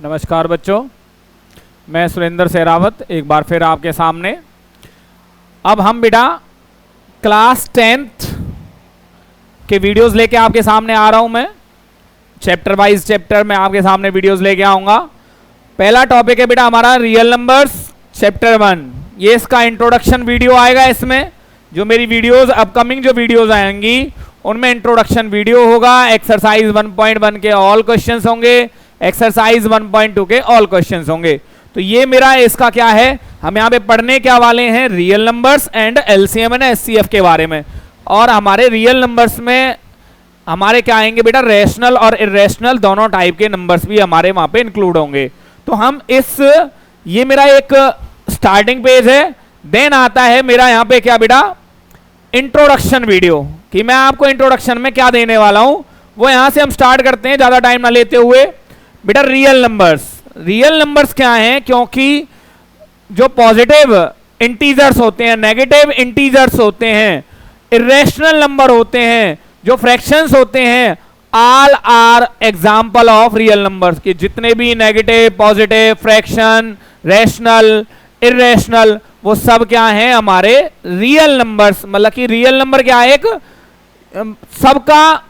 नमस्कार बच्चों, मैं सुरेंद्र सहरावत एक बार फिर आपके सामने। अब हम बेटा क्लास 10th के वीडियोस लेके आपके सामने आ रहा हूं। मैं चैप्टर वाइज चैप्टर में आपके सामने वीडियोस लेके आऊंगा। पहला टॉपिक है बेटा हमारा रियल नंबर्स चैप्टर 1। ये इसका इंट्रोडक्शन वीडियो आएगा। इसमें जो मेरी वीडियोस अपकमिंग जो वीडियोस आएंगी उनमें इंट्रोडक्शन वीडियो होगा। एक्सरसाइज 1.1 के ऑल क्वेश्चंस होंगे, एक्सरसाइज 1.2 के ऑल क्वेश्चंस होंगे। तो ये मेरा इसका क्या है, हम यहाँ पे पढ़ने क्या वाले हैं, real numbers and LCM and HCF के बारे में। और हमारे रियल नंबर्स में हमारे क्या आएंगे बेटा, रैशनल और इरेशनल दोनों टाइप के नंबर्स भी हमारे वहां पे इंक्लूड होंगे। तो हम ये मेरा एक स्टार्टिंग पेज है। देन आता है मेरा यहाँ पे क्या बेटा, इंट्रोडक्शन वीडियो, कि मैं आपको इंट्रोडक्शन में क्या देने वाला हूं वो यहां से हम स्टार्ट करते हैं ज्यादा टाइम ना लेते हुए। बेटा रियल नंबर्स क्या हैं, क्योंकि जो पॉजिटिव इंटीजर्स होते हैं, नेगेटिव इंटीजर्स होते हैं, इरेशनल नंबर होते हैं, जो फ्रैक्शंस होते हैं, all are example of real numbers. कि जितने भी negative, positive, fraction, rational, irrational, वो सब क्या हैं हमारे रियल नंबर्स। मतलब कि रियल नंबर क्या है, एक सबका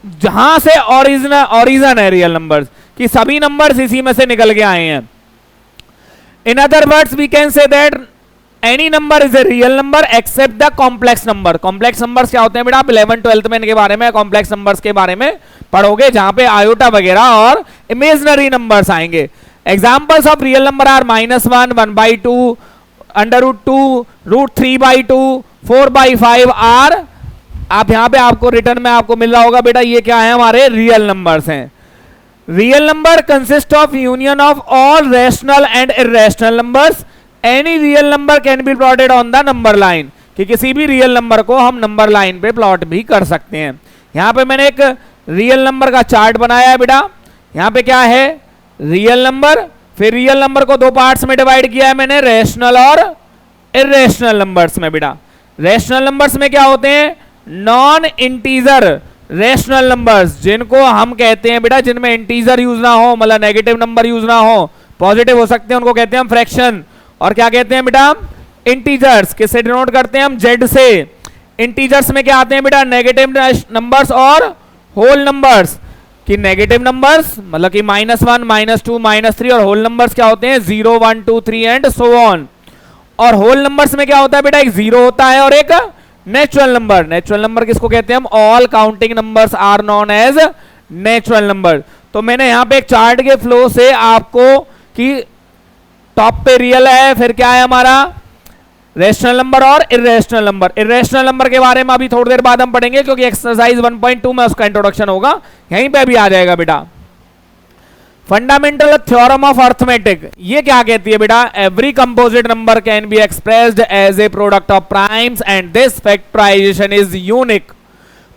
जहां से ओरिजिन है रियल नंबर्स, कि सभी नंबर्स इसी में से निकल के आए हैं। In other words we can say that any number is a real number except the complex number. Complex numbers क्या होते हैं बेटा, आप 11th-12th में इनके बारे में, कॉम्प्लेक्स नंबर्स के बारे में पढ़ोगे, जहां पे आयोटा वगैरह और इमेजिनरी नंबर्स आएंगे। Examples of real number are -1, 1/2, √2, √3/2, 4/5 are. आप यहां पे आपको रिटर्न में आपको मिल रहा होगा बेटा, ये क्या है हमारे रियल नंबर्स हैं। Real number consist of union of all rational and irrational numbers. Any real number can B plotted on the number line, कि किसी भी रियल नंबर को हम नंबर लाइन पे प्लॉट भी कर सकते हैं। यहां पे मैंने एक रियल नंबर का चार्ट बनाया है बेटा। यहां पे क्या है, रियल नंबर, फिर रियल नंबर को दो पार्ट्स में डिवाइड किया है मैंने, रैशनल और इरेशनल नंबर्स में। बेटा रैशनल नंबर्स में क्या होते हैं, नॉन इंटीजर रैशनल नंबर्स, जिनको हम कहते हैं बेटा, जिनमें इंटीजर यूज ना हो, मतलब नेगेटिव नंबर यूज ना हो, पॉजिटिव हो सकते हैं, उनको कहते हैं हम फ्रैक्शन। और क्या कहते हैं बेटा, इंटीजर्स। किससे डिनोट करते हैं हम, जेड से। इंटीजर्स में क्या आते हैं बेटा, नेगेटिव नंबर्स और होल नंबर्स। कि नेगेटिव नंबर्स मतलब कि -1, -2, -3, और होल नंबर्स क्या होते हैं, 0, 1, 2, 3 एंड सो ऑन। और होल नंबर्स में क्या होता है बेटा, एक 0 होता है और एक नेचुरल नंबर। नेचुरल नंबर किसको कहते हैं हम, all counting numbers are known as natural number. तो मैंने यहां पे एक चार्ट के फ्लो से आपको, कि टॉप पे रियल है, फिर क्या है हमारा रैशनल नंबर और इरेशनल नंबर। इरेशनल नंबर के बारे में अभी थोड़ी देर बाद हम पढ़ेंगे, क्योंकि एक्सरसाइज 1.2 में उसका इंट्रोडक्शन होगा, यहीं पे भी आ जाएगा बेटा। फंडामेंटल थ्योरम ऑफ अर्थमेटिक, ये क्या कहती है बेटा, every composite number can be expressed as a product of primes and this factorization is unique.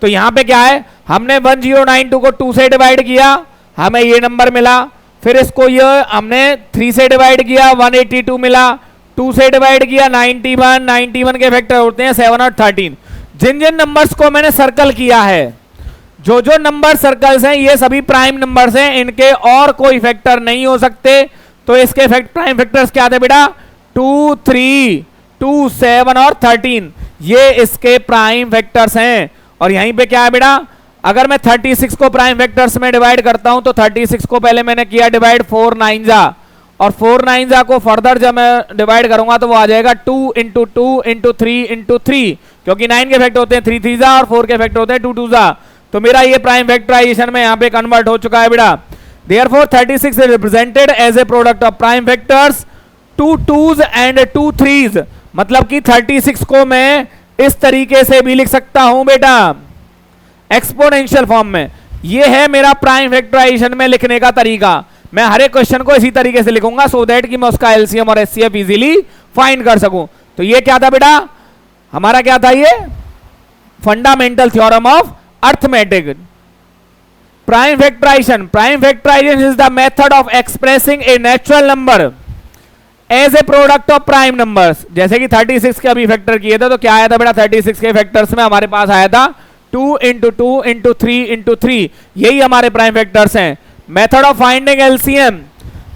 तो यहां पे क्या है, हमने 1092 को 2 से डिवाइड किया, हमें ये नंबर मिला। फिर इसको ये हमने 3 से डिवाइड किया, 182 मिला। 2 से डिवाइड किया, 91 के फैक्टर होते हैं 7 और 13। जिन जिन नंबर्स को मैंने सर्कल किया है, जो जो नंबर सर्कल्स हैं, ये सभी प्राइम नंबर्स हैं, इनके और कोई फैक्टर नहीं हो सकते। तो इसके प्राइम फैक्टर्स क्या थे बेटा, 2, 3, 2, 7 और 13, ये इसके प्राइम फैक्टर्स हैं। और यहीं पे क्या है बेटा, अगर मैं 36 को प्राइम फैक्टर्स में डिवाइड करता हूं, तो 36 को पहले मैंने किया डिवाइड 4 9 जा, और 4 9 जा को फर्दर जब मैं डिवाइड करूंगा तो वो आ जाएगा 2 × 2 × 3 × 3, क्योंकि 9 के फैक्टर होते हैं 3 3 जा और 4 के फैक्टर होते हैं 2 2 जा। तो मेरा ये प्राइम फैक्टराइजेशन में यहां पे कन्वर्ट हो चुका है बेटा। Therefore 36 is represented as a product of prime factors 2 2s and 2 3s। मतलब कि 36 को मैं इस तरीके से भी लिख सकता हूं बेटा, एक्सपोनेंशियल फॉर्म में। ये है मेरा प्राइम फैक्टराइजेशन में लिखने का तरीका। मैं हर एक क्वेश्चन को इसी तरीके से लिखूंगा, सो दैट कि मैं उसका एलसीएम और एचसीएफ इजीली फाइंड कर सकूं। तो ये क्या था बेटा, हमारा क्या था, ये fundamental theorem of arithmetic. Prime factorization is the method of expressing a natural number as a product of prime numbers. जैसे कि 36 के अभी फैक्टर किए थे, तो क्या आया था बेटा, 36 के फैक्टर्स में हमारे पास आया था 2 × 2 × 3 × 3, यही हमारे प्राइम फैक्टर्स हैं। मेथड ऑफ फाइंडिंग एलसीएम,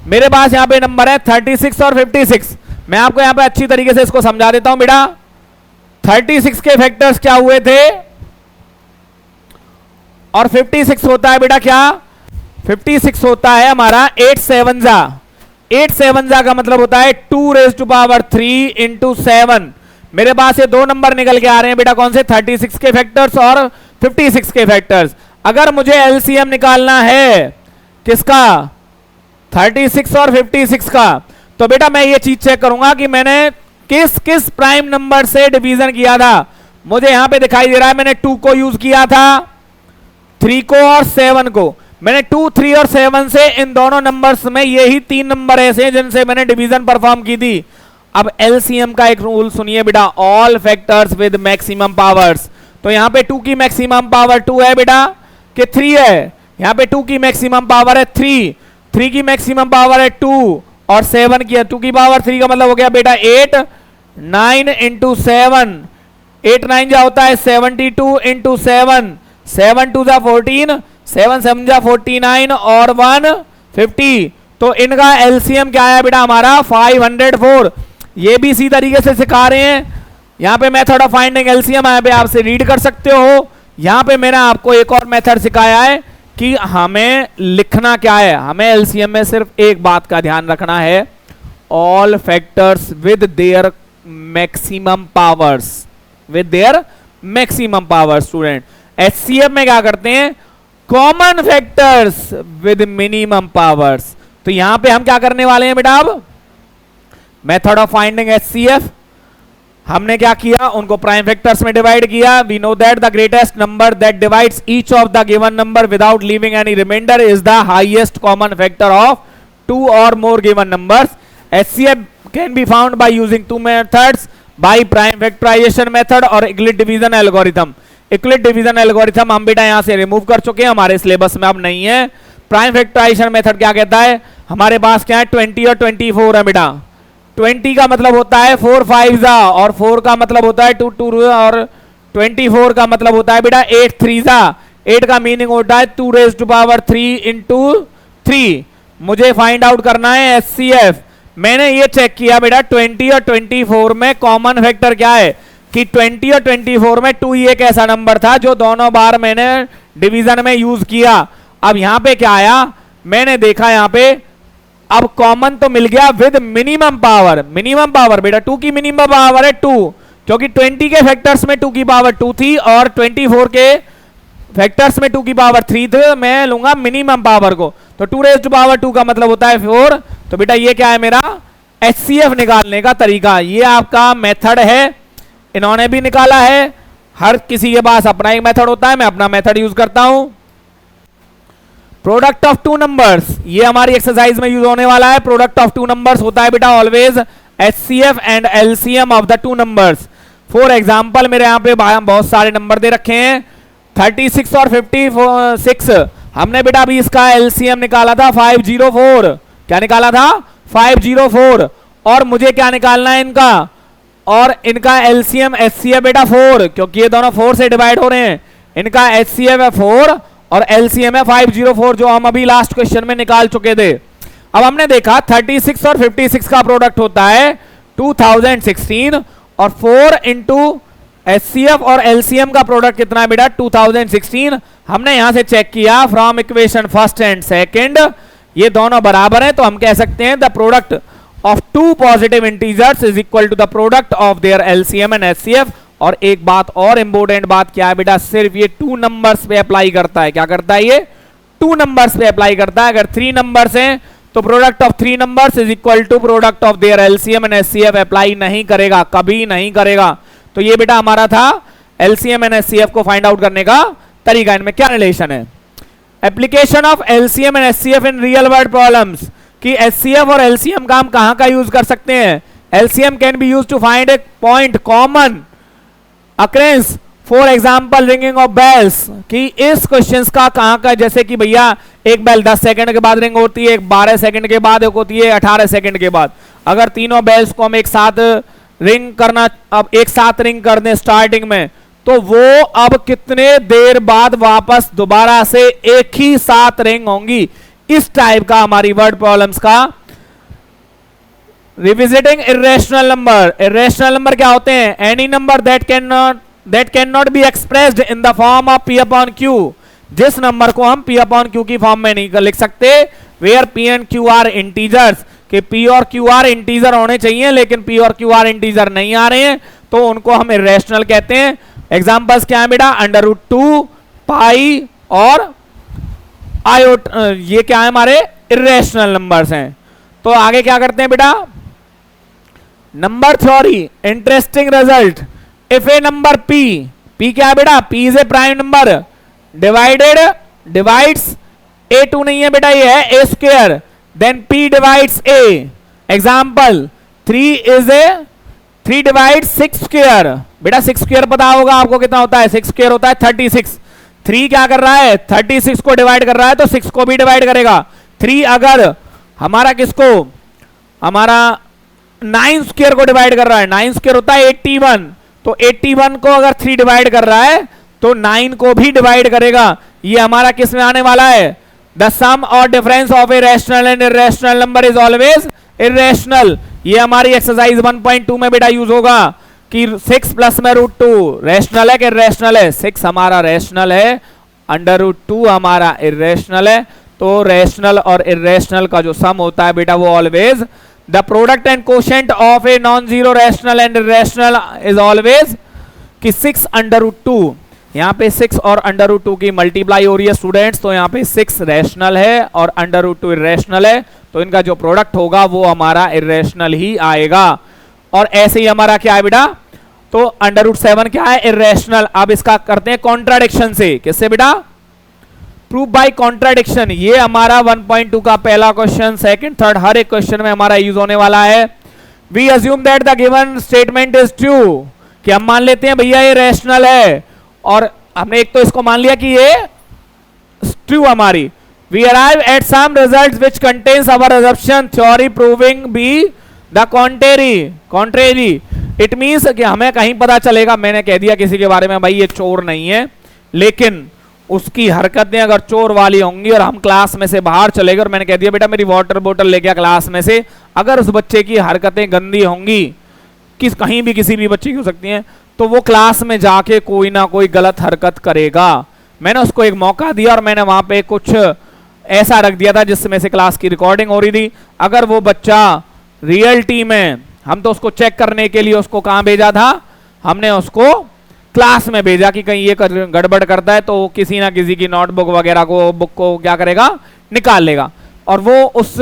मेरे पास यहाँ पे नंबर है 36 और 56। मैं आपको यहाँ पे अच्छी तरीके से इसको समझा देता हूं बेटा। 36 के फैक्टर्स क्या हुए थे और 56 होता है बेटा क्या, 56 होता है हमारा 8 7 जा। 8 7 जा का मतलब होता है 2⁻³ इंटू 7। मेरे पास ये दो नंबर निकल के आ रहे हैं बेटा, कौन से, 36 के फैक्टर्स और 56 के फैक्टर्स। अगर मुझे एलसीएम निकालना है किसका, 36 और 56 का, तो बेटा मैं ये चीज चेक करूंगा कि मैंने किस किस प्राइम नंबर से डिवीजन किया था। मुझे यहां पे दिखाई दे रहा है मैंने 2 को यूज किया था, 3 को और 7 को। मैंने 2, 3 और 7 से इन दोनों नंबर्स में यही 3 नंबर ऐसे हैं जिनसे मैंने डिवीजन परफॉर्म की थी। अब एलसीएम का एक रूल सुनिए बेटा, all factors with maximum powers. तो यहां पे 2 की मैक्सिमम पावर 2 है बेटा कि 3 है, यहां पे 2 की मैक्सिमम पावर है 3, 3 की मैक्सिमम पावर है 2 और 7 की है 2 की पावर 3 का मतलब हो गया बेटा 8, 9 इंटू 7, 8 9 जा होता है 72 इंटू 7, 7 2 जा 14, 7 7 जा 49 और 150। तो इनका एलसीएम क्या है बेटा हमारा 504। ये भी इसी तरीके से सिखा रहे हैं। यहाँ पे मेथड ऑफ फाइंडिंग एलसीएम यहाँ पे आपसे रीड कर सकते हो। यहाँ पे मैंने आपको एक और मेथड सिखाया है कि हमें लिखना क्या है। हमें एलसीएम में सिर्फ एक बात का ध्यान रखना है, all factors with their maximum powers, with their maximum powers. Student HCF में क्या करते हैं, common factors with minimum powers. तो यहां पे हम क्या करने वाले हैं बेटा, अब मेथड ऑफ फाइंडिंग एचसीएफ हमने क्या किया, उनको प्राइम फैक्टर्स में डिवाइड किया। We know that the greatest number that divides each of the given number without leaving any remainder is the highest common factor of 2 और more given numbers. HCF can be found by using 2 methods, by prime factorisation method और Euclid division algorithm. Euclid division algorithm हम बेटा यहां से remove कर चुके हैं, हमारे सिलेबस में अब नहीं है। प्राइम फैक्टराइजेशन मेथड क्या कहता है, हमारे पास क्या है 20 और 24 है बेटा। 20 का मतलब होता है 4 5 जा और 4 का मतलब होता है 2 2 और 24 का मतलब होता है बेटा 8 3 जा। 8 का मीनिंग होता है 2⁻³ इंटू 3। मुझे फाइंड आउट करना है एचसीएफ। मैंने ये चेक किया बेटा 20 और 24 में कॉमन फैक्टर क्या है कि 20 और 24 में 2 ही एक ऐसा नंबर था जो दोनों बार मैंने डिवीजन में यूज किया। अब यहां पे क्या आया, मैंने देखा यहां पे अब कॉमन तो मिल गया with minimum power. Minimum power बेटा 2 की मिनिमम पावर है 2, क्योंकि 20 के फैक्टर्स में 2 की पावर 2 थी और 24 के फैक्टर्स में 2 की पावर 3 थे। मैं लूंगा मिनिमम पावर को, तो 2⁻² का मतलब होता है 4। तो बेटा ये क्या है मेरा एचसीएफ निकालने का तरीका, ये आपका मेथड है, इन्होंने भी निकाला है। हर किसी के पास अपना एक मेथड होता है, मैं अपना मेथड यूज करता हूं। प्रोडक्ट ऑफ 2 नंबर्स, ये हमारी एक्सरसाइज में यूज होने वाला है। प्रोडक्ट ऑफ 2 नंबर्स होता है बेटा always HCF and LCM of the 2 numbers. For example मेरे यहाँ पे बहुत सारे नंबर दे रखे हैं 36 और 56। हमने बेटा अभी इसका एलसीएम निकाला था 504। क्या निकाला था 504। और मुझे क्या निकालना है इनका, और इनका एलसीएम एचसीएफ बेटा 4, क्योंकि ये दोनों 4 से डिवाइड हो रहे हैं। इनका एचसीएफ है 4 और एलसीएम है 504, जो हम अभी लास्ट क्वेश्चन में निकाल चुके थे। अब हमने देखा 36 और 56 का प्रोडक्ट होता है 2016 और 4 इंटू एचसीएफ और एलसीएम का प्रोडक्ट कितना है बेटा 2016। हमने यहां से चेक किया from equation first and second, ये दोनों बराबर हैं, तो हम कह सकते हैं the product of 2 positive integers is equal to the product of their LCM and HCF. और एक बात और इंपॉर्टेंट बात क्या है बेटा, सिर्फ ये 2 नंबर्स पे अप्लाई करता है। क्या करता है, ये 2 नंबर्स पे अप्लाई करता है। अगर 3 नंबर्स हैं तो product of 3 numbers is equal to product of their LCM and HCF apply नहीं करेगा, कभी नहीं करेगा। तो ये बेटा हमारा था एलसीएम एंड एचसीएफ को फाइंड आउट करने का तरीका। इनमें क्या रिलेशन है, application of LCM and HCF in real world problems, कि एचसीएफ और एलसीएम का हम कहां का यूज कर सकते हैं। LCM can be use to find a point common occurrence, for example ringing of bells, कि इस क्वेश्चन का कहां का, जैसे कि भैया एक बेल 10 सेकंड के बाद रिंग होती है, एक 12 सेकंड के बाद, एक होती है 18 सेकंड के बाद। अगर तीनों बेल्स को हम एक साथ रिंग करना, अब एक साथ रिंग कर दें स्टार्टिंग में, तो वो अब कितने देर बाद वापस दोबारा से एक ही साथ रिंग होंगी। इस टाइप का हमारी वर्ड प्रॉब्लम्स का revisiting irrational number. Irrational number क्या होते हैं? Any number that can not be expressed in the form of p upon q, जिस नंबर को हम पी अपॉन क्यू की फॉर्म में नहीं लिख सकते। Where p and q are integers, कि पी और क्यू आर इंटीजर होने चाहिए लेकिन पी और क्यू आर इंटीजर नहीं आ रहे हैं, तो उनको हम इर्रेशनल कहते हैं। एग्जांपल्स क्या है बेटा? √2, पाई और आयोट, ये क्या है? हमारे इर्रेशनल नंबर्स हैं। तो आगे क्या करते हैं बेटा? Number theory, interesting result. If a number p क्या है बेटा? p is a prime number divides a2 नहीं है बेटा, ये है a square, then p divides a। Example 3 divides 6 square. बेटा 6 स्क्वायर पता होगा आपको कितना होता है? 6 स्क्वायर होता है 36। 3 क्या कर रहा है? 36 को डिवाइड कर रहा है, तो 6 को भी डिवाइड करेगा। 3 अगर हमारा किसको? हमारा 9 स्क्वायर को डिवाइड कर रहा है, 9 स्क्वायर होता है 81, तो 81 को अगर 3 डिवाइड कर रहा है तो 9 को भी डिवाइड करेगा। ये हमारा किस में आने वाला है? द सम और difference of a rational and irrational number is always irrational. ये हमारी एक्सरसाइज 1.2 में बेटा यूज होगा कि 6 प्लस में √2 रैशनल है कि इर्रेशनल है? 6 हमारा रैशनल है, √2 हमारा इर्रेशनल है। तो रैशनल और इर्रेशनल का जो सम होता है बेटा वो always the product and quotient of a non zero rational and irrational is always कि 6 √2। यहाँ पे 6 और √2 की मल्टीप्लाई हो रही है स्टूडेंट्स, तो यहाँ पे 6 रैशनल है और √2 इर्रेशनल है, तो इनका जो प्रोडक्ट होगा वो हमारा इर्रेशनल ही आएगा। और ऐसे ही हमारा क्या है बेटा? तो √7 क्या है? इर्रेशनल। अब इसका करते हैं कॉन्ट्राडिक्शन से। किससे बेटा? Proof by contradiction. ये हमारा 1.2 का पहला क्वेश्चन, सेकंड, थर्ड, हर एक क्वेश्चन में हमारा यूज होने वाला है। We assume that the given statement is true, कि हम मान लेते हैं भैया ये रैशनल है, और हमने एक तो इसको मान लिया कि ये ट्रू हमारी। We arrive at some results which contains our assumption theory proving be the contrary. It means कि हमें कहीं पता चलेगा, मैंने कह दिया किसी के बारे में भाई ये चोर नहीं है, लेकिन उसकी हरकतें अगर चोर वाली होंगी और हम क्लास में से बाहर चले गए और मैंने कह दिया बेटा मेरी वाटर बोतल ले गया क्लास में से, अगर उस बच्चे की हरकतें गंदी होंगी, कहीं भी किसी भी बच्चे की हो सकती हैं, तो वो क्लास में जाके कोई ना कोई गलत हरकत करेगा। मैंने उसको एक मौका दिया और मैंने वहां पे कुछ ऐसा रख दिया था जिसमें से क्लास की रिकॉर्डिंग हो रही थी। अगर वो बच्चा रियलिटी में, हम तो उसको चेक करने के लिए उसको कहां भेजा था? हमने उसको क्लास में भेजा कि कहीं ये गड़बड़ करता है तो किसी ना किसी की नोटबुक वगैरह को, बुक को क्या करेगा? निकाल लेगा, और वो उस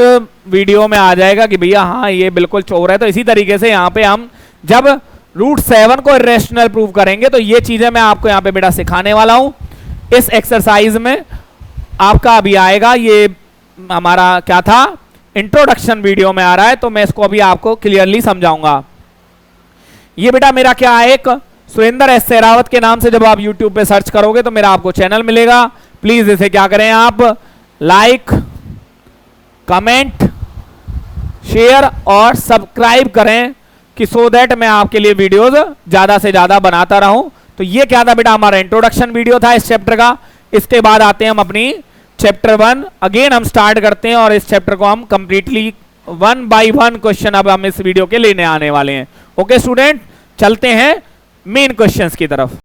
वीडियो में आ जाएगा कि भैया हाँ ये बिल्कुल चोर है। तो इसी तरीके से यहाँ पे हम जब √7 को इर्रेशनल प्रूव करेंगे तो ये चीजें मैं आपको यहाँ पे बेटा सिखाने वाला हूं इस एक्सरसाइज में। आपका अभी आएगा, ये हमारा क्या था? इंट्रोडक्शन वीडियो में आ रहा है, तो मैं इसको अभी आपको क्लियरली समझाऊंगा। ये बेटा मेरा क्या है? एक सुरेंद्र एस शेरावत के नाम से जब आप YouTube पे सर्च करोगे तो मेरा आपको चैनल मिलेगा। प्लीज इसे क्या करें आप? लाइक, कमेंट, शेयर और सब्सक्राइब करें कि सो दैट मैं आपके लिए वीडियोस ज्यादा से ज्यादा बनाता रहूं। तो ये क्या था बेटा? हमारा इंट्रोडक्शन वीडियो था इस चैप्टर का। इसके बाद आते हैं हम अपनी चैप्टर 1 अगेन हम स्टार्ट करते हैं, और इस चैप्टर को हम कंप्लीटली 1 बाय 1 क्वेश्चन अब हम इस वीडियो के लेने आने वाले हैं। ओके स्टूडेंट, चलते हैं मेन क्वेश्चंस की तरफ।